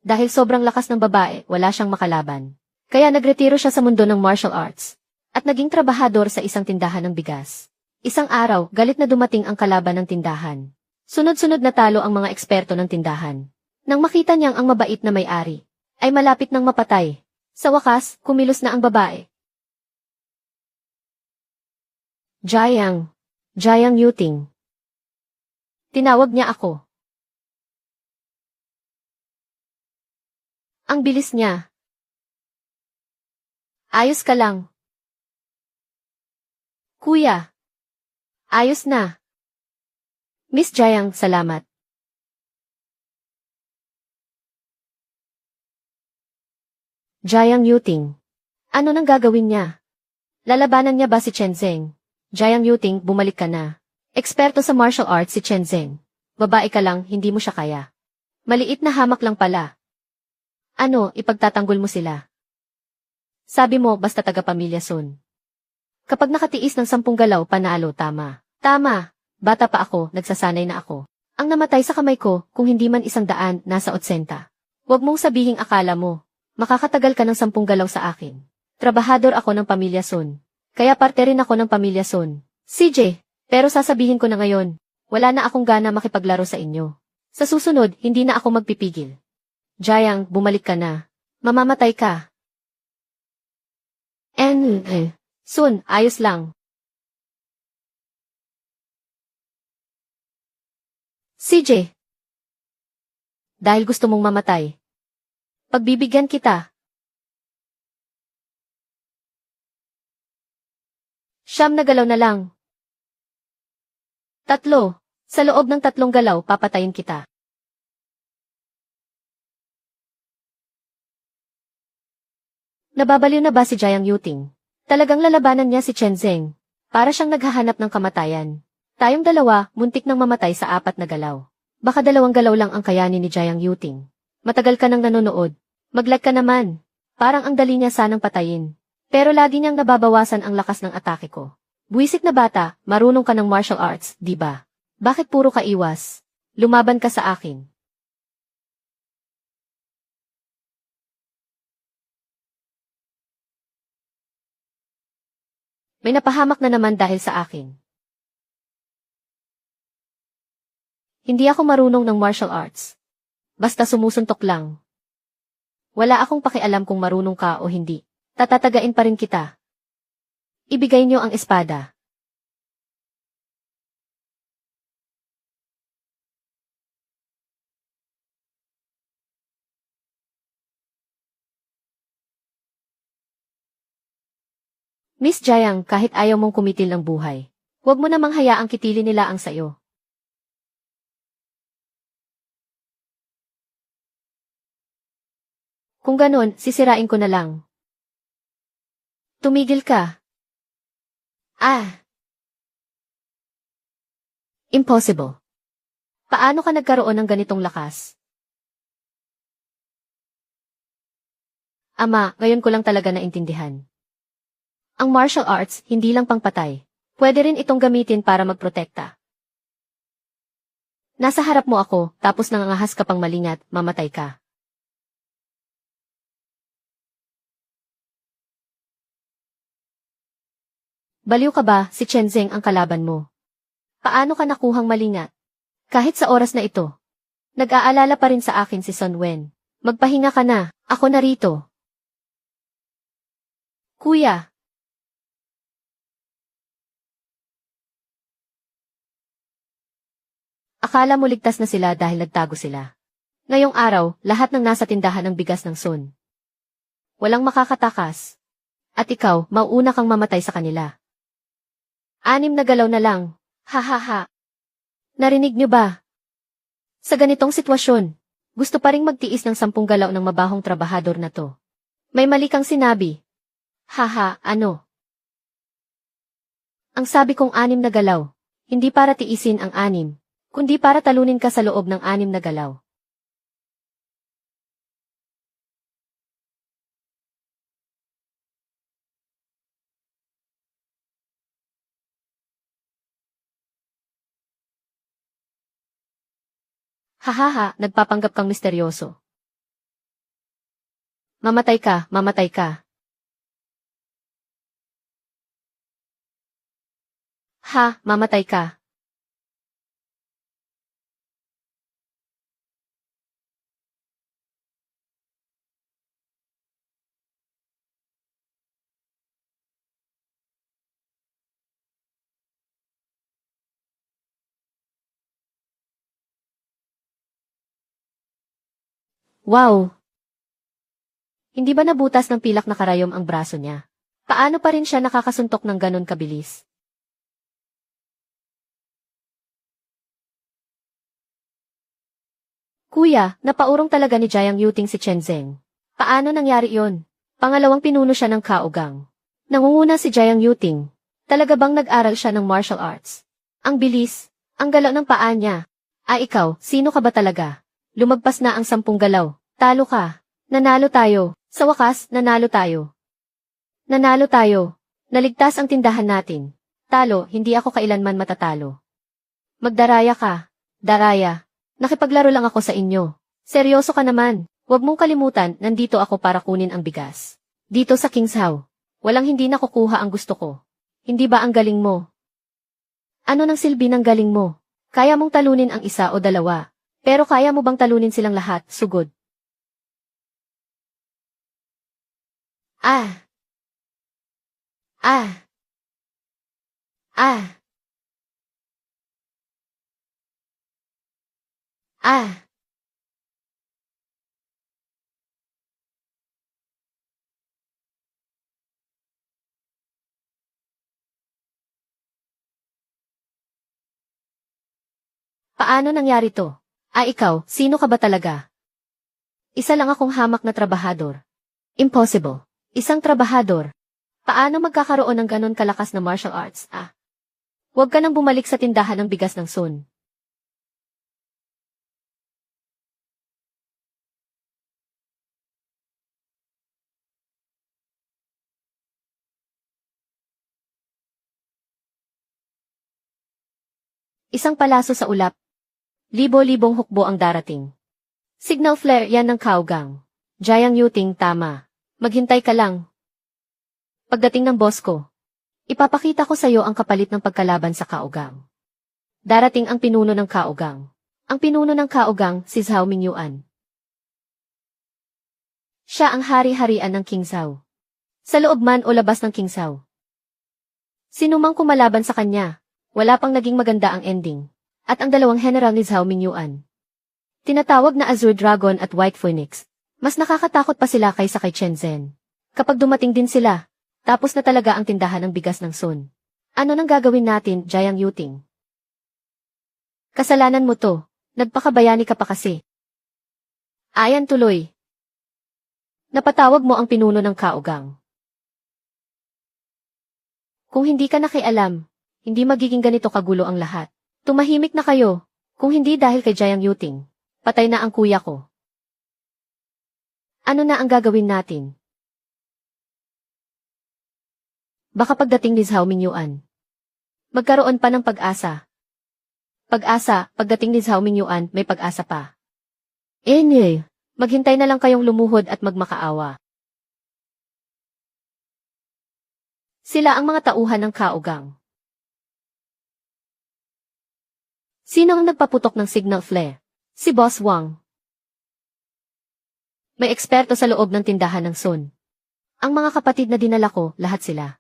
Dahil sobrang lakas ng babae, wala siyang makalaban. Kaya nagretiro siya sa mundo ng martial arts. At naging trabahador sa isang tindahan ng bigas. Isang araw, galit na dumating ang kalaban ng tindahan. Sunod-sunod na talo ang mga eksperto ng tindahan. Nang makita niyang ang mabait na may-ari, ay malapit ng mapatay. Sa wakas, kumilos na ang babae. Jayang Yuting. Tinawag niya ako. Ang bilis niya. Ayos ka lang. Kuya. Ayos na. Miss Jayang, salamat. Jayang Yuting. Ano nang gagawin niya? Lalabanan niya ba si Chen Zeng? Jayang Yuting, bumalik ka na. Eksperto sa martial arts si Chen Zeng. Babae ka lang, hindi mo siya kaya. Maliit na hamak lang pala. Ano, ipagtatanggol mo sila? Sabi mo, basta taga-pamilya Sun. Kapag nakatiis ng 10 galaw, panalo, tama. Tama, bata pa ako, nagsasanay na ako. Ang namatay sa kamay ko, kung hindi man 100, nasa 80. Huwag mong sabihing akala mo. Makakatagal ka ng 10 galaw sa akin. Trabahador ako ng pamilya Sun. Kaya parte rin ako ng pamilya Sun. CJ, pero sasabihin ko na ngayon, wala na akong gana makipaglaro sa inyo. Sa susunod, hindi na ako magpipigil. Jayang, bumalik ka na. Mamamatay ka. Sun, ayos lang. CJ. Dahil gusto mong mamatay. Pagbibigyan kita. Siyam na galaw na lang. 3. Sa loob ng 3 galaw, papatayin kita. Nababaliw na ba si Jayang Yuting? Talagang lalabanan niya si Chen Zeng. Para siyang naghahanap ng kamatayan. Tayong dalawa, muntik nang mamatay sa 4 na galaw. Baka 2 galaw lang ang kayanin ni Jayang Yuting. Matagal ka nang nanonood. Mag-like ka naman. Parang ang dali niya sanang patayin. Pero lagi niyang nababawasan ang lakas ng atake ko. Buwisit na bata, marunong ka ng martial arts, di ba? Bakit puro ka iwas? Lumaban ka sa akin. May napahamak na naman dahil sa akin. Hindi ako marunong ng martial arts. Basta sumusuntok lang. Wala akong pakialam kung marunong ka o hindi. Tatatagain pa rin kita. Ibigay niyo ang espada. Miss Jayang, kahit ayaw mong kumitil ng buhay, huwag mo namang hayaang kitilin nila ang sayo. Kung ganon, sisirain ko na lang. Tumigil ka. Impossible. Paano ka nagkaroon ng ganitong lakas? Ama, ngayon ko lang talaga naintindihan. Ang martial arts, hindi lang pangpatay. Pwede rin itong gamitin para magprotekta. Nasa harap mo ako, tapos nangangahas ka pang malingat, mamatay ka. Baliw ka ba, si Chen Zeng ang kalaban mo? Paano ka nakuhang malingat? Kahit sa oras na ito. Nag-aalala pa rin sa akin si Sun Wen. Magpahinga ka na, ako narito. Kuya. Akala mo ligtas na sila dahil nagtago sila. Ngayong araw, lahat ng nasa tindahan ng bigas ng Sun. Walang makakatakas. At ikaw, mauuna kang mamatay sa kanila. 6 na galaw na lang. Ha ha ha. Narinig niyo ba? Sa ganitong sitwasyon, gusto pa ring magtiis ng 10 galaw ng mabahong trabahador na to. May mali kang sinabi. Haha, ano? Ang sabi kong 6 na galaw, hindi para tiisin ang 6, kundi para talunin ka sa loob ng 6 na galaw. Hahaha, nagpapanggap kang misteryoso. Mamatay ka, mamatay ka. Ha, mamatay ka. Wow! Hindi ba nabutas ng pilak na karayom ang braso niya? Paano pa rin siya nakakasuntok ng ganon kabilis? Kuya, napaurong talaga ni Jiang Yuting si Chen Zeng. Paano nangyari yon? Pangalawang pinuno siya ng Kaogang. Nangunguna si Jiang Yuting. Talaga bang nag-aral siya ng martial arts? Ang bilis, ang galaw ng paa niya. Ikaw, sino ka ba talaga? Lumagpas na ang 10 galaw. Talo ka. Nanalo tayo. Sa wakas, nanalo tayo. Nanalo tayo. Naligtas ang tindahan natin. Talo, hindi ako kailanman matatalo. Magdaraya ka. Daraya. Nakipaglaro lang ako sa inyo. Seryoso ka naman. Huwag mong kalimutan, nandito ako para kunin ang bigas. Dito sa King's How. Walang hindi nakukuha ang gusto ko. Hindi ba ang galing mo? Ano nang silbi ng galing mo? Kaya mong talunin ang isa o dalawa. Pero kaya mo bang talunin silang lahat, sugod? Ah! Ah! Ah! Ah! Paano nangyari to? Ikaw, sino ka ba talaga? Isa lang akong hamak na trabahador. Impossible. Isang trabahador. Paano magkakaroon ng ganon kalakas na martial arts, Huwag ka nang bumalik sa tindahan ng bigas ng Sun. Isang palaso sa ulap. Libo-libong hukbo ang darating. Signal flare yan ng Kaogang. Jiang Yuting, tama. Maghintay ka lang. Pagdating ng boss ko, ipapakita ko sa iyo ang kapalit ng pagkalaban sa Kaogang. Darating ang pinuno ng Kaogang. Ang pinuno ng Kaogang, si Zhao Mingyuan. Siya ang hari-harian ng King Zhao. Sa loob man o labas ng King Zhao. Sinumang kumalaban sa kanya, wala pang naging maganda ang ending. At ang dalawang general ni Zhao Mingyuan. Tinatawag na Azure Dragon at White Phoenix. Mas nakakatakot pa sila kaysa kay Chen Zhen. Kapag dumating din sila, tapos na talaga ang tindahan ng bigas ng Sun. Ano nang gagawin natin, Jiang Yuting? Kasalanan mo to. Nagpakabayani ka pa kasi. Ayan tuloy. Napatawag mo ang pinuno ng Kaogang. Kung hindi ka nakialam, hindi magiging ganito kagulo ang lahat. Tumahimik na kayo. Kung hindi dahil kay Jiang Yuting, patay na ang kuya ko. Ano na ang gagawin natin? Baka pagdating ni Zhao Mingyuan, magkaroon pa ng pag-asa. Pag-asa, pagdating ni Zhao Mingyuan, may pag-asa pa. Maghintay na lang kayong lumuhod at magmakaawa. Sila ang mga tauhan ng Kaogang. Sino ang nagpaputok ng signal flare? Si Boss Wang. May eksperto sa loob ng tindahan ng Sun. Ang mga kapatid na dinala ko, lahat sila.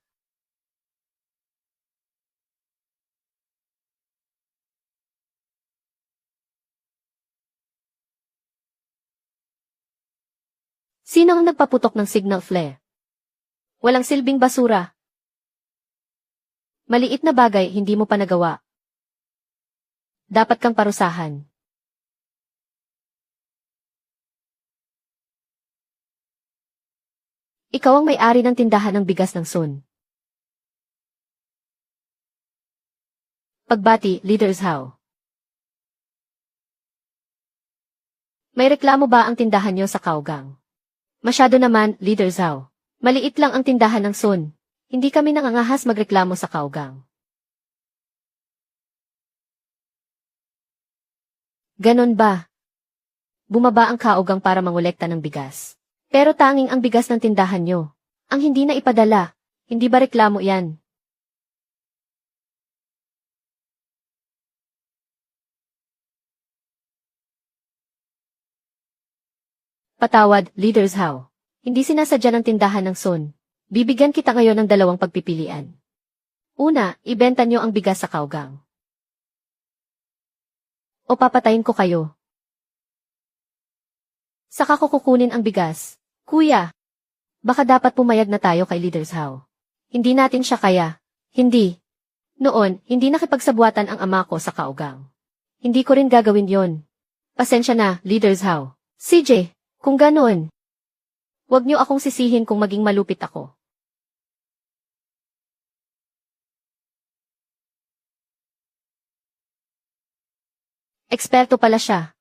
Sino ang nagpaputok ng signal flare? Walang silbing basura. Maliit na bagay hindi mo pa nagawa. Dapat kang parusahan. Ikaw ang may-ari ng tindahan ng bigas ng Sun. Pagbati, Leader Zhao. May reklamo ba ang tindahan niyo sa Kaogang? Masyado naman, Leader Zhao. Maliit lang ang tindahan ng Sun. Hindi kami nangangahas magreklamo sa Kaogang. Ganon ba? Bumaba ang Kaogang para mangolekta ng bigas. Pero tanging ang bigas ng tindahan nyo. Ang hindi na ipadala. Hindi ba reklamo yan? Patawad, Leaders How. Hindi sinasadya ng tindahan ng Son. Bibigyan kita ngayon ng dalawang pagpipilian. Una, ibenta nyo ang bigas sa Kaugang. O papatayin ko kayo. Saka ko kukunin ang bigas. Kuya, baka dapat pumayag na tayo kay Leaders How. Hindi natin siya kaya. Hindi. Noon, hindi nakipagsabuatan ang ama ko sa Kaugang. Hindi ko rin gagawin yon. Pasensya na, Leaders How. CJ, kung ganoon, huwag niyo akong sisihin kung maging malupit ako. Eksperto pala siya.